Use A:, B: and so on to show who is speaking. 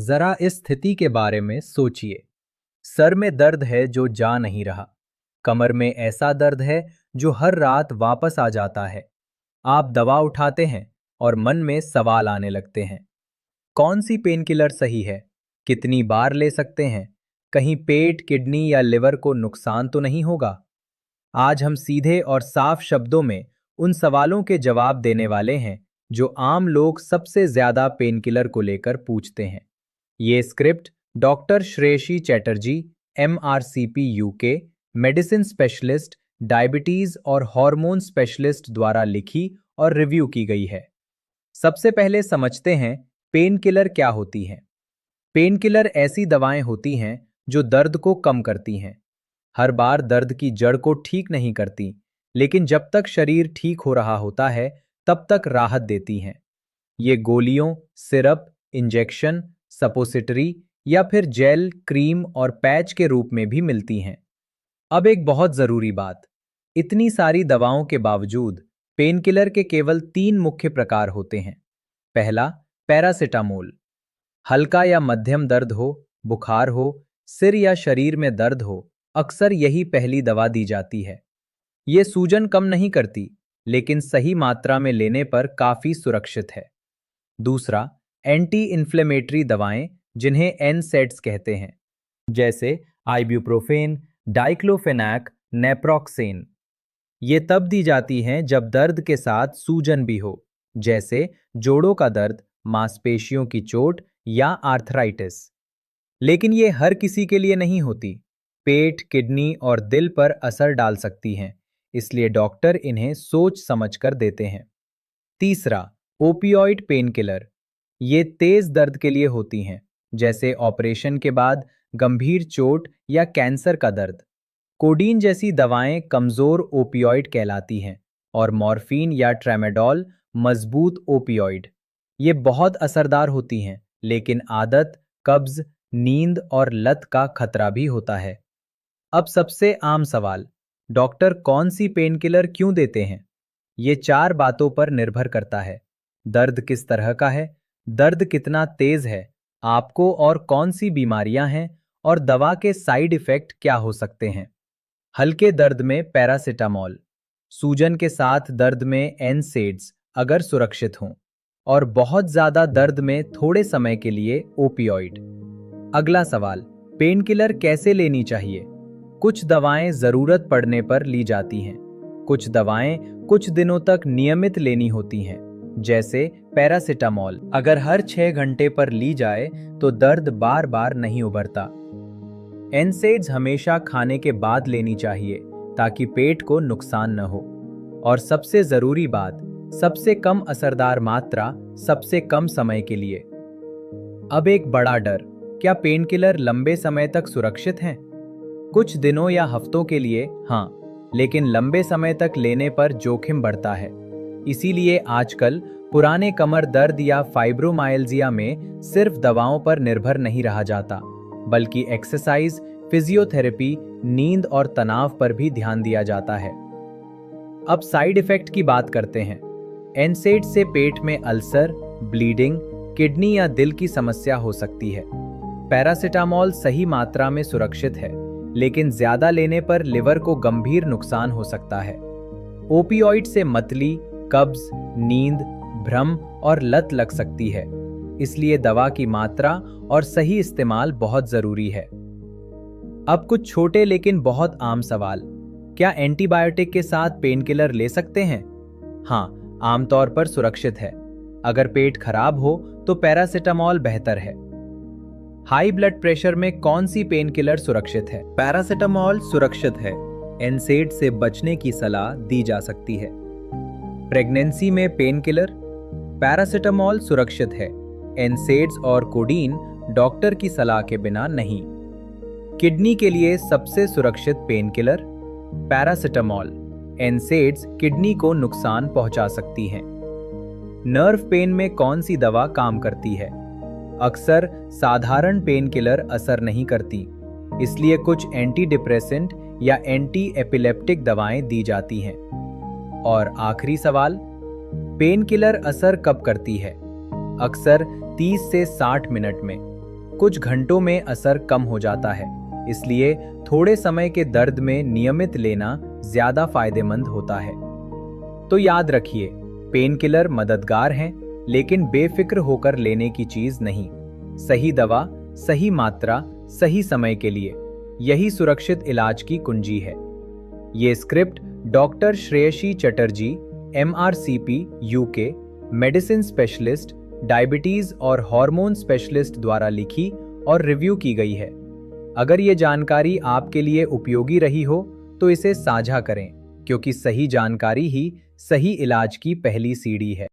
A: जरा इस स्थिति के बारे में सोचिए। सर में दर्द है जो जा नहीं रहा। कमर में ऐसा दर्द है जो हर रात वापस आ जाता है। आप दवा उठाते हैं और मन में सवाल आने लगते हैं। कौन सी पेन किलर सही है? कितनी बार ले सकते हैं? कहीं पेट, किडनी या लिवर को नुकसान तो नहीं होगा? आज हम सीधे और साफ शब्दों में उन सवालों के जवाब देने वाले हैं जो आम लोग सबसे ज्यादा पेनकिलर को लेकर पूछते हैं। ये script doctor Shreyasi Chatterjee, MRCP UK, medicine specialist, diabetes और हार्मोन स्पेशलिस्ट द्वारा लिखी और रिव्यू की गई है। सबसे पहले समझते हैं पेन किलर क्या होती हैं। पेन किलर ऐसी दवाएं होती हैं जो दर्द को कम करती हैं। हर बार दर्द की जड़ को ठीक नहीं करती, लेकिन जब तक शरीर ठीक हो रहा होता है तब तक राहत देती हैं। ये गोलियों, सिरप, इंजेक्शन, सपोसिटरी या फिर जेल, क्रीम और पैच के रूप में भी मिलती हैं। अब एक बहुत जरूरी बात, इतनी सारी दवाओं के बावजूद पेनकिलर के केवल 3 मुख्य प्रकार होते हैं। पहला, पैरासिटामोल। हल्का या मध्यम दर्द हो, बुखार हो, सिर या शरीर में दर्द हो, अक्सर यही पहली दवा दी जाती है। ये सूजन कम नहीं करती, लेकिन सही मात्रा में लेने पर काफी सुरक्षित है। दूसरा, एंटी इन्फ्लेमेटरी दवाएं, जिन्हें NSAIDs कहते हैं, जैसे आइब्यूप्रोफेन, डाइक्लोफेनाक, नेप्रोक्सेन। ये तब दी जाती हैं जब दर्द के साथ सूजन भी हो, जैसे जोड़ों का दर्द, मांसपेशियों की चोट या आर्थराइटिस। लेकिन ये हर किसी के लिए नहीं होती। पेट, किडनी और दिल पर असर डाल सकती हैं, इसलिए डॉक्टर इन्हें सोच समझकर देते हैं। तीसरा, ओपियोइड पेनकिलर। ये तेज दर्द के लिए होती हैं, जैसे ऑपरेशन के बाद गंभीर चोट या कैंसर का दर्द। कोडीन जैसी दवाएं कमजोर ओपियोइड कहलाती हैं और मॉर्फिन या ट्रेमाडोल मजबूत ओपियोइड। ये बहुत असरदार होती हैं, लेकिन आदत, कब्ज, नींद और लत का खतरा भी होता है। अब सबसे आम सवाल, डॉक्टर कौन सी पेनकिलर क्यों देते हैं? ये 4 बातों पर निर्भर करता है। दर्द किस तरह का है, दर्द कितना तेज है, आपको और कौन सी बीमारियां हैं, और दवा के साइड इफेक्ट क्या हो सकते हैं। हल्के दर्द में पैरासिटामोल, सूजन के साथ दर्द में NSAIDs अगर सुरक्षित हों, और बहुत ज्यादा दर्द में थोड़े समय के लिए ओपियोइड। अगला सवाल, पेनकिलर कैसे लेनी चाहिए? कुछ दवाएं जरूरत पड़ने पर ली जाती हैं। कुछ दवाएं कुछ दिनों तक नियमित लेनी होती हैं, जैसे पैरासिटामोल अगर हर 6 घंटे पर ली जाए तो दर्द बार बार नहीं उभरता। NSAIDs हमेशा खाने के बाद लेनी चाहिए ताकि पेट को नुकसान न हो। और सबसे जरूरी बात, सबसे कम असरदार मात्रा सबसे कम समय के लिए। अब एक बड़ा डर, क्या पेनकिलर लंबे समय तक सुरक्षित हैं? कुछ दिनों या हफ्तों के लिए हाँ, लेकिन लंबे समय तक लेने पर जोखिम बढ़ता है। इसीलिए आजकल पुराने कमर दर्द या फाइब्रोमाइल्जिया में सिर्फ दवाओं पर निर्भर नहीं रहा जाता, बल्कि एक्सरसाइज, फिजियोथेरेपी, नींद और तनाव पर भी ध्यान दिया जाता है। अब साइड इफेक्ट की बात करते हैं। NSAID से पेट में अल्सर, ब्लीडिंग, किडनी या दिल की समस्या हो सकती है। पैरासिटामोल सही मात्रा में सुरक्षित है, लेकिन ज्यादा लेने पर लिवर को गंभीर नुकसान हो सकता है। ओपियोइड से मतली, कब्ज, नींद, भ्रम और लत लग सकती है, इसलिए दवा की मात्रा और सही इस्तेमाल बहुत जरूरी है। अब कुछ छोटे लेकिन बहुत आम सवाल, क्या एंटीबायोटिक के साथ पेनकिलर ले सकते हैं? हाँ, आमतौर पर सुरक्षित है। अगर पेट खराब हो तो पैरासिटामोल बेहतर है। हाई ब्लड प्रेशर में कौन सी पेनकिलर सुरक्षित है? पैरासिटामोल सुरक्षित है। NSAID से बचने की सलाह दी जा सकती है। प्रेगनेंसी में पेनकिलर, पैरासिटामोल सुरक्षित है। NSAIDs और कोडीन डॉक्टर की सलाह के बिना नहीं। किडनी के लिए सबसे सुरक्षित पेनकिलर, पैरासिटामोल। NSAIDs किडनी को नुकसान पहुंचा सकती हैं। नर्व पेन में कौन सी दवा काम करती है? अक्सर साधारण पेनकिलर असर नहीं करती, इसलिए कुछ एंटी डिप्रेसेंट या एंटी एपिलेप्टिक दवाएं दी जाती हैं। और आखिरी सवाल, पेनकिलर असर कब करती है? अक्सर 30 से 60 मिनट में। कुछ घंटों में असर कम हो जाता है, इसलिए थोड़े समय के दर्द में नियमित लेना ज्यादा फायदेमंद होता है। तो याद रखिए, पेन किलर मददगार हैं, लेकिन बेफिक्र होकर लेने की चीज नहीं। सही दवा, सही मात्रा, सही समय के लिए, यही सुरक्षित इलाज की कुंजी है। ये script doctor Shreyasi Chatterjee, MRCP UK, medicine specialist, diabetes और हार्मोन स्पेशलिस्ट द्वारा लिखी और रिव्यू की गई है। अगर ये जानकारी आपके लिए उपयोगी रही हो तो इसे साझा करें, क्योंकि सही जानकारी ही सही इलाज की पहली सीढ़ी है।